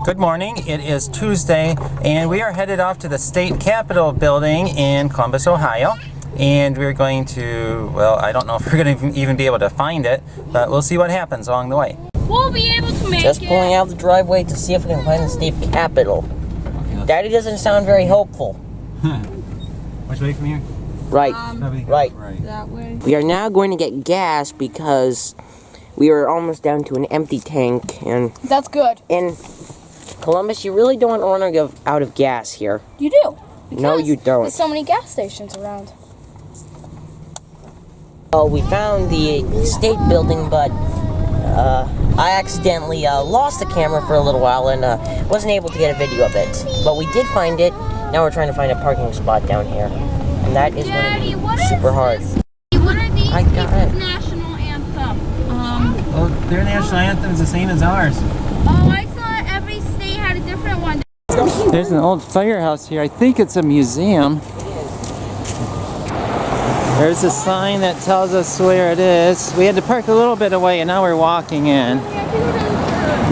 Good morning. It is Tuesday, and we are headed off to the state capitol building in Columbus, Ohio. And we're going to, well, I don't know if we're going to even be able to find it, but we'll see what happens along the way. We'll be able to make Just pulling out the driveway to see if we can find the state capitol. Daddy doesn't sound very hopeful. Which way from here? Right, right. that way. We are now going to get gas because we are almost down to an empty tank. And That's good. in Columbus, you really don't want to run out of gas here. You do. No, you don't. There's so many gas stations around. Oh, we found the state building, but I accidentally lost the camera for a little while and wasn't able to get a video of it. But we did find it. Now we're trying to find a parking spot down here. And that is Daddy, going to be super hard. What are these I got it. people's national anthem? Oh, their national anthem is the same as ours. Oh, I thought every state had a different one. There's an old firehouse here. I think it's a museum. There's a sign that tells us where it is. We had to park a little bit away and now we're walking in.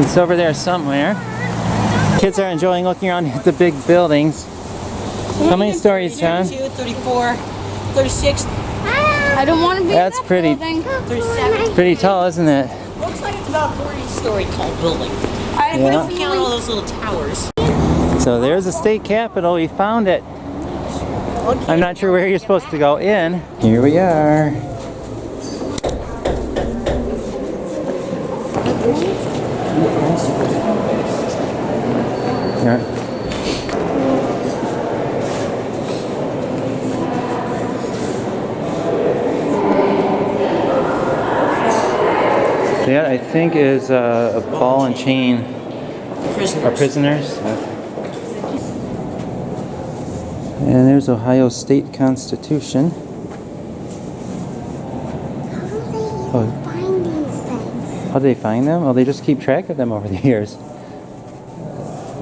It's over there somewhere. Kids are enjoying looking around at the big buildings. How many stories, John? 32, 34, 36. I don't want to be That's in that pretty. building. 37. Pretty tall, isn't it? Looks like it's about a 40-story tall building. I Yeah. have a Count all feeling. those little towers. So there's the state capitol. We found it. I'm not sure where you're supposed to go in. Here we are. Here. That I think is a ball and chain. Prisoners. And there's Ohio State Constitution. How do they find these things? How do they find them? Well, they just keep track of them over the years.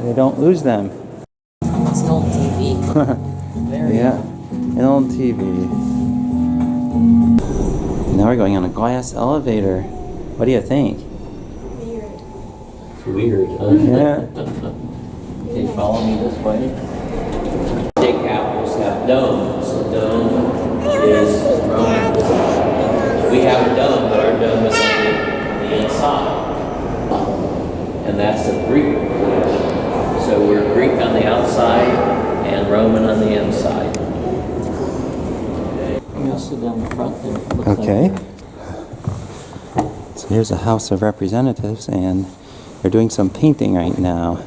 They don't lose them. It's an old TV. Yeah, an old TV. Now we're going on a glass elevator. What do you think? Weird, huh? Yeah. Can you follow me this way? State capitals have domes. A dome is Roman. We have a dome, but our dome is on the inside. And that's the Greek. So we're Greek on the outside and Roman on the inside. Okay. I'll sit down the front and it looks Okay. like So here's the House of Representatives, and they're doing some painting right now.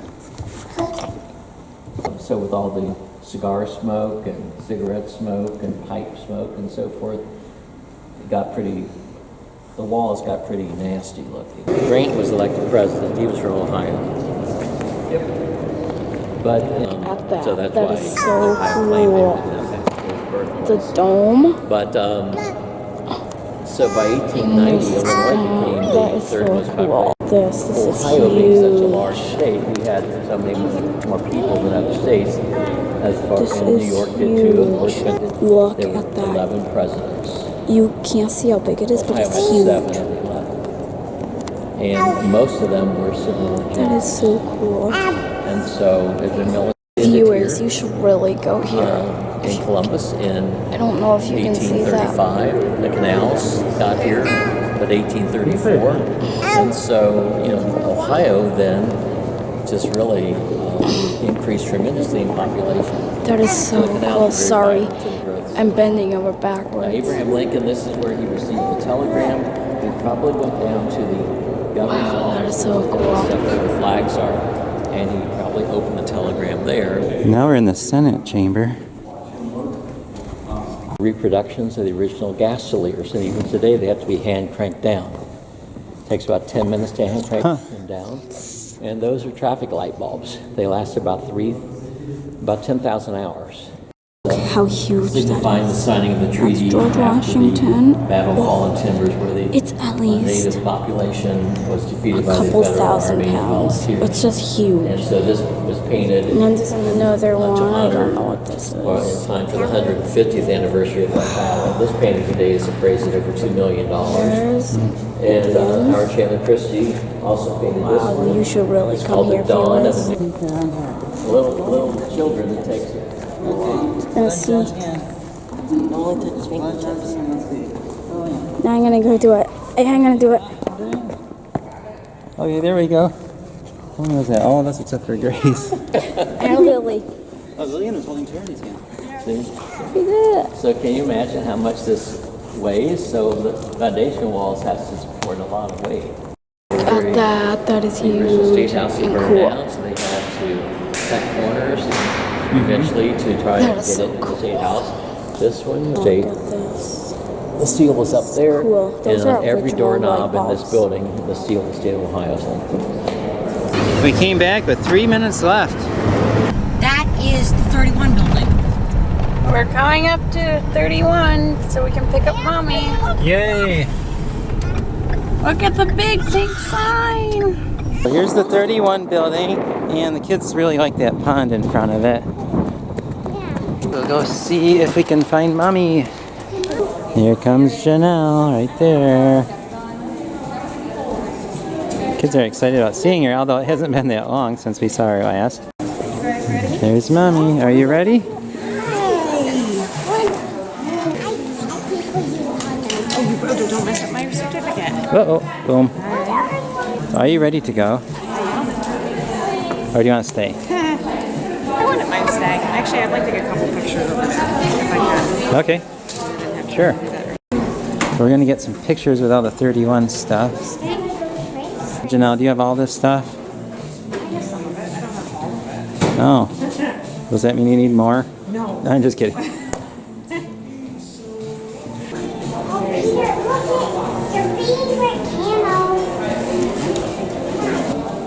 so with all the cigar smoke and cigarette smoke and pipe smoke and so forth, it got pretty, the walls got pretty nasty looking. Grant was elected president. He was from Ohio. Yep. But, At that. so that's That why is so Ohio claimed cool. his birthplace. The dome. But, so by 1890, Illinois became That the is third so most cool. populous. This is Ohio being such a huge. large state, we had so many more people than other states. As far This as New is York did too, of course, huge. but there Look were at that. 11 presidents. You can't see how big it is, but Ohio it's had huge. 7 of the 11. And most of them were civil That generals. is so cool. And so there's been military Viewers, you should really go here. in Columbus in I don't know if you can see that. 1835. The canals got here, but 1834. And so, you know, Ohio then just really increased tremendously in population. That is so The canals cool. were very Sorry, vital to the growth. I'm bending over Now, backwards. Abraham Lincoln, this is where he received the telegram. He probably went down to the governor's Wow, that office, is so cool. stuff where the flags are, and he probably opened the telegram there. Now we're in the Senate chamber. Reproductions of the original gas cylinders, and even today they have to be hand cranked down. It takes about 10 minutes to hand crank them down. And those are traffic light bulbs. They last about 10,000 hours. how huge that signifying the is. signing of the treaty George after Washington. the Battle of Fallen Timbers, where the It's at least native population was a defeated by the couple Federal thousand Army and pounds. volunteers. It's just huge. And so this was painted And then there's another to one. I honor, don't know what this or in is. time for the 150th anniversary of that battle. This painting today is appraised at over $2 million. There's, And Howard Chandler Christie also painted this wow, one. you should really It's come called here, The Dawn of viewers. the little children that takes it. Gonna see. Only took his fingertips. Now I'm gonna go do it. I'm gonna do it. Okay, there we go. When was that? All of us except for Grace. And Lily. Oh, Lillian was holding Charity's hand. See? Look at So can you imagine how much this weighs? So the foundation walls has to support a lot of weight. that. That is The original huge state house was and burned cool. down, so they had to cut corners eventually to try That to is get so it into cool. the state house. This one, Look they, at this. the seal was up there, Cool. Those and are on every original doorknob light in this bulbs. building, the seal of the state of Ohio is on. We came back with 3 minutes left. That is the 31 building. We're coming up to 31 so we can pick up Mommy. Yay! Look at the big sign. So here's the 31 building, and the kids really like that pond in front of it. We'll go see if we can find Mommy. Here comes Janelle right there. Kids are excited about seeing her, although it hasn't been that long since we saw her last. There's Mommy. Are you ready? Don't mess up my certificate. Uh-oh. Boom. Are you ready to go? Or do you want to stay? I wouldn't mind staying. Actually, I'd like to get a couple pictures of this if I Okay. Sure. We're going to get some pictures with all the 31 stuff. Janelle, do you have all this stuff? Oh. Does that mean you need more? No. I'm just kidding.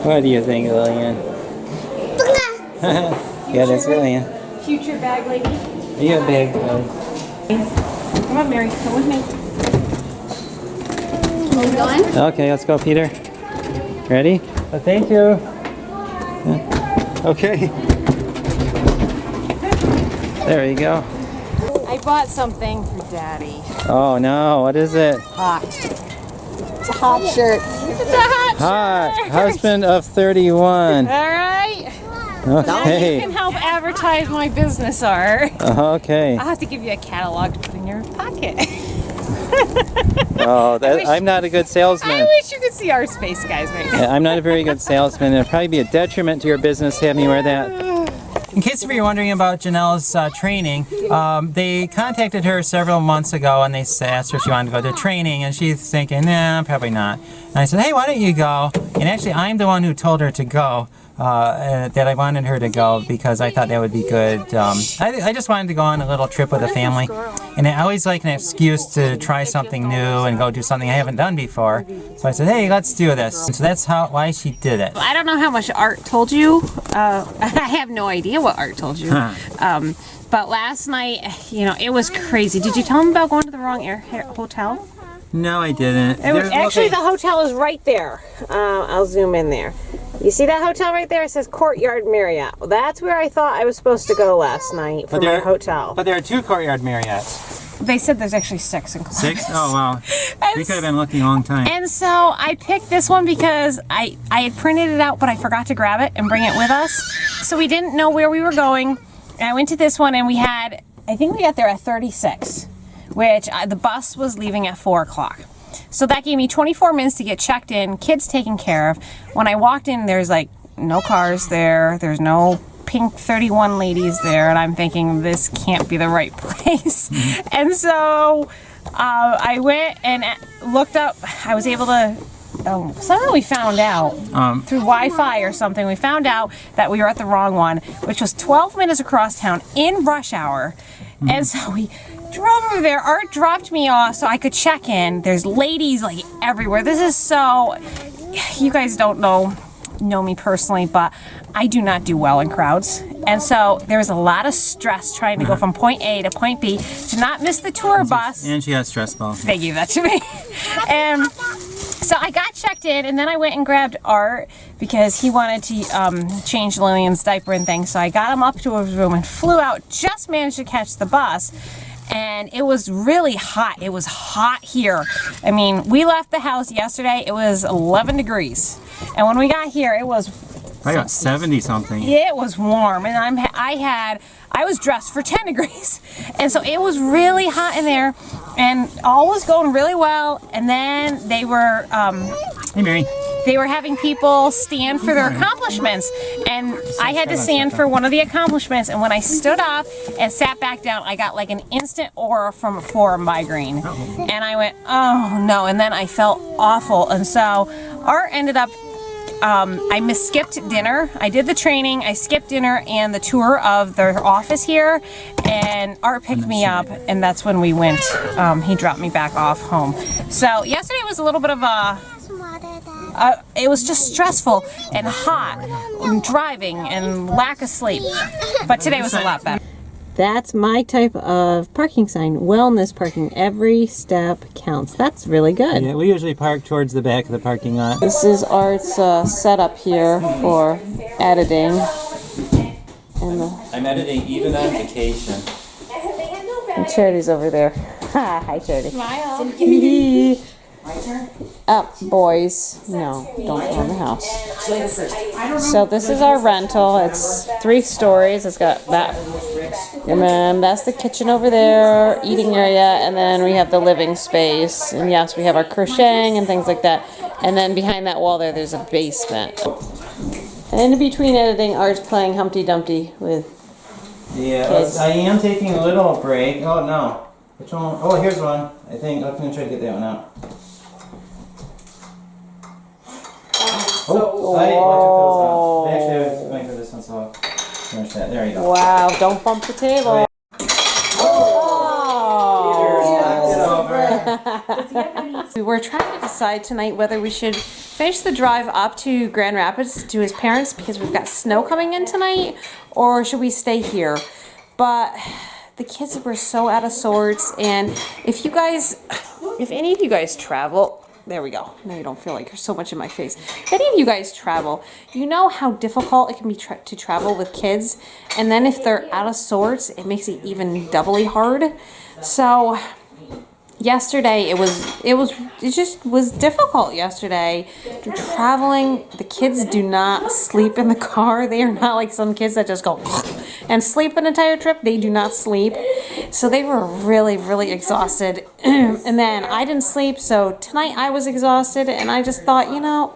What do you think, Lillian? Yeah, that's Lillian. Future bag lady. Are you a big boy? Come on, Mary. Come with me. Okay, let's go, Peter. Ready? Oh, thank you. Okay. There you go. I bought something for Daddy. Oh no, what is it? Hot. It's a hot shirt. It's a hot Hot. shirt. Husband of 31. All right. You Okay. can help advertise my business art. Okay. I'll have to give you a catalog to put in your pocket. Oh, wish- I'm not a good salesman. I wish you could see our space guys right now. I'm not a very good salesman. It'd probably be a detriment to your business to have me wear that. In case you're wondering about Janelle's training, they contacted her several months ago and they asked her if she wanted to go to training, and she's thinking, nah, probably not. And I said, hey, why don't you go? And actually, I'm the one who told her to go, that I wanted her to go because I thought that would be good. I just wanted to go on a little trip with the family, and I always like an excuse to try something new and go do something I haven't done before. So I said, hey, let's do this. And so that's why she did it. I don't know how much Art told you. I have no idea what Art told you. But last night, you know, it was crazy. Did you tell him about going to the wrong hotel? No, I didn't. Actually, the hotel is right there. I'll zoom in there. You see that hotel right there? It says Courtyard Marriott. Well, that's where I thought I was supposed to go last night for my hotel. But there are 2 Courtyard Marriotts. They said there's actually 6 in Columbus. 6? Oh, wow. We could have been looking a long time. And so I picked this one because I had printed it out, but I forgot to grab it and bring it with us. So we didn't know where we were going. And I went to this one, and I think we got there at 36, which the bus was leaving at 4 o'clock. So that gave me 24 minutes to get checked in, kids taken care of. When I walked in, there's like no cars there. There's no pink 31 ladies there. And I'm thinking, this can't be the right place. And so I went and looked up. I was able to, somehow we found out through Wi-Fi or something, we found out that we were at the wrong one, which was 12 minutes across town in rush hour. And so we drove over there. Art dropped me off so I could check in. There's ladies like everywhere. This is so, you guys don't know know me personally, but I do not do well in crowds. And so there's a lot of stress trying to go from point A to point B to not miss the tour bus. And she has stress balls. They gave that to me. And so I got checked in, and then I went and grabbed Art because he wanted to change Lillian's diaper and things. So I got him up to his room and flew out, just managed to catch the bus. And it was really hot. It was hot here. I mean, we left the house yesterday. It was 11 degrees. And when we got here, it was... I got 70 something. It was warm, and I was dressed for 10 degrees. And so it was really hot in there, and all was going really well. And then they were... Hey, Mary. They were having people stand for their accomplishments, and I had to stand for one of the accomplishments, and when I stood up and sat back down, I got like an instant aura for a migraine. And I went, oh no, and then I felt awful. And so Art ended up, I skipped dinner. I did the training, I skipped dinner and the tour of their office here, and Art picked me up, and that's when we went, he dropped me back off home. So yesterday was a little bit of a... it was just stressful and hot, and driving and lack of sleep. But today was a lot better. That's my type of parking sign. Wellness parking. Every step counts. That's really good. Yeah, we usually park towards the back of the parking lot. This is Art's setup here for editing. And I'm editing even on vacation. Charity's over there. Hi, Charity. Smile. Up, boys. No, don't go in the house. So this is our rental. It's 3 stories. It's got that, and then that's the kitchen over there, eating area, and then we have the living space. And yes, we have our crocheting and things like that. And then behind that wall there's a basement. And in between editing, Art's playing Humpty Dumpty with kids. I am taking a little break. Oh no. Which one? Oh, here's one. I think I'm gonna try to get that one out. Oh, I took those off. Actually, I was going for this one, so I'll finish that. There you go. Wow, don't bump the table. We were trying to decide tonight whether we should finish the drive up to Grand Rapids to his parents because we've got snow coming in tonight, or should we stay here? But the kids were so out of sorts, and if any of you guys travel, there we go. Now you don't feel like you're so much in my face. If any of you guys travel, you know how difficult it can be to travel with kids, and then if they're out of sorts, it makes it even doubly hard. So yesterday it just was difficult yesterday. Traveling, the kids do not sleep in the car. They are not like some kids that just go and sleep an entire trip. They do not sleep. So they were really, really exhausted. And then I didn't sleep, so tonight I was exhausted, and I just thought, you know,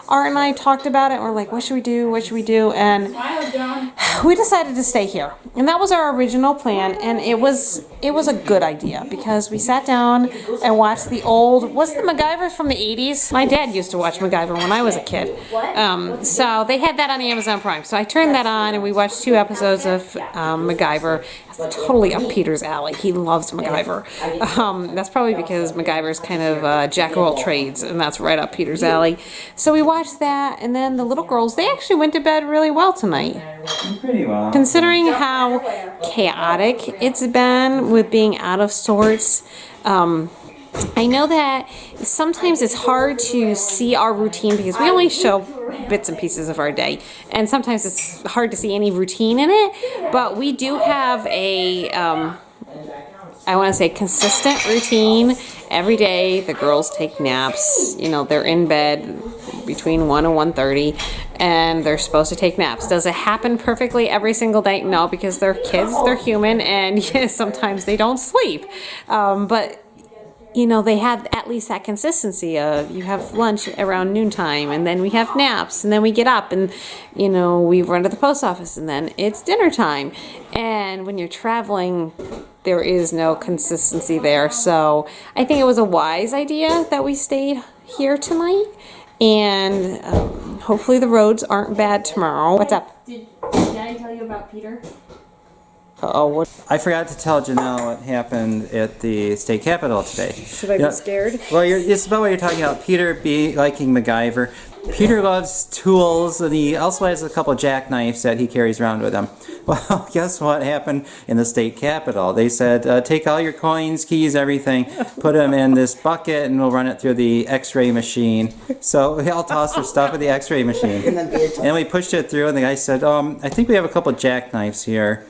Art and I talked about it, and we're like, what should we do? What should we do? And we decided to stay here. And that was our original plan, and it was a good idea because we sat down and watched the old, what's the MacGyver from the 80s? My dad used to watch MacGyver when I was a kid. So they had that on Amazon Prime. So I turned that on, and we watched 2 episodes of MacGyver. It's totally up Peter's alley. He loves MacGyver. That's probably because MacGyver's kind of jack of all trades, and that's right up Peter's alley. So we watched that, and then the little girls, they actually went to bed really well tonight. Pretty well. Considering how chaotic it's been with being out of sorts, I know that sometimes it's hard to see our routine because we only show bits and pieces of our day, and sometimes it's hard to see any routine in it, but we do have a I want to say consistent routine. Every day the girls take naps. You know, they're in bed between 1 and 1:30, and they're supposed to take naps. Does it happen perfectly every single day? No, because they're kids, they're human, and yes, sometimes they don't sleep. But you know, they have at least that consistency of you have lunch around noontime, and then we have naps, and then we get up, and you know, we run to the post office, and then it's dinner time. And when you're traveling, there is no consistency there. So I think it was a wise idea that we stayed here tonight, and hopefully the roads aren't bad tomorrow. What's up? Did Daddy tell you about Peter? Oh, what? I forgot to tell Janelle what happened at the state capitol today. Should I be scared? Well, it's about what you're talking about. Peter liking MacGyver. Peter loves tools, and he also has a couple jackknives that he carries around with him. Well, guess what happened in the state capitol? They said, take all your coins, keys, everything, put them in this bucket, and we'll run it through the x-ray machine. So we all tossed our stuff in the x-ray machine. And we pushed it through, and the guy said, I think we have a couple jackknives here.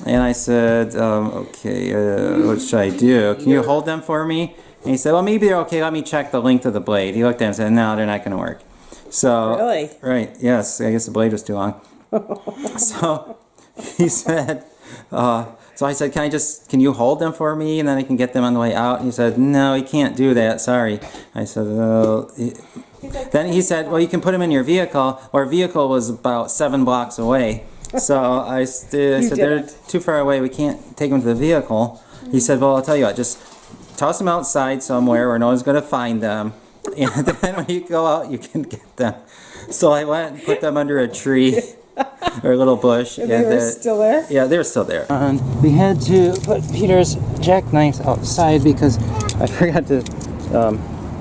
And I said, okay, what should I do? Can you hold them for me? And he said, well, maybe they're okay. Let me check the length of the blade. He looked at it and said, no, they're not going to work. So, Really? Right, yes. I guess the blade was too long. So he said, so I said, can you hold them for me and then I can get them on the way out? And he said, no, he can't do that. Sorry. I said, then he said, well, you can put them in your vehicle. Our vehicle was about 7 blocks away. So I said, they're too far away. We can't take them to the vehicle. He said, well, I'll tell you what, just toss them outside somewhere where no one's going to find them. And then when you go out, you can get them. So I went and put them under a tree or a little bush. And they were still there? Yeah, they were still there. And we had to put Peter's jackknives outside because I forgot to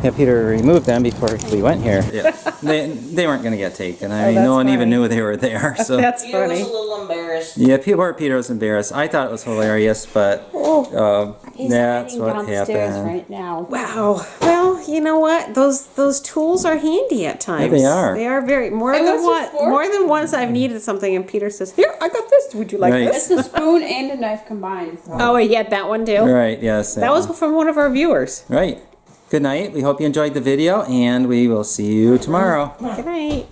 have Peter remove them before we went here. Yeah, they weren't going to get taken. I mean, no one even knew they were there. So That's Peter was funny. a little embarrassed. yeah, poor Peter was embarrassed. I thought it was hilarious, but that's what happened. right now. Wow. Well, you know what? Those tools are handy at times. Yeah, they are. They are very more And than what's this for? more than once I've needed something and Peter says, "Here, I got this. Would you like Right. It's this?" a spoon and a knife combined. So. Oh, he had that one too. Right, yes. That was from one of our viewers. Right. Good night. We hope you enjoyed the video, and we will see you tomorrow. Good night.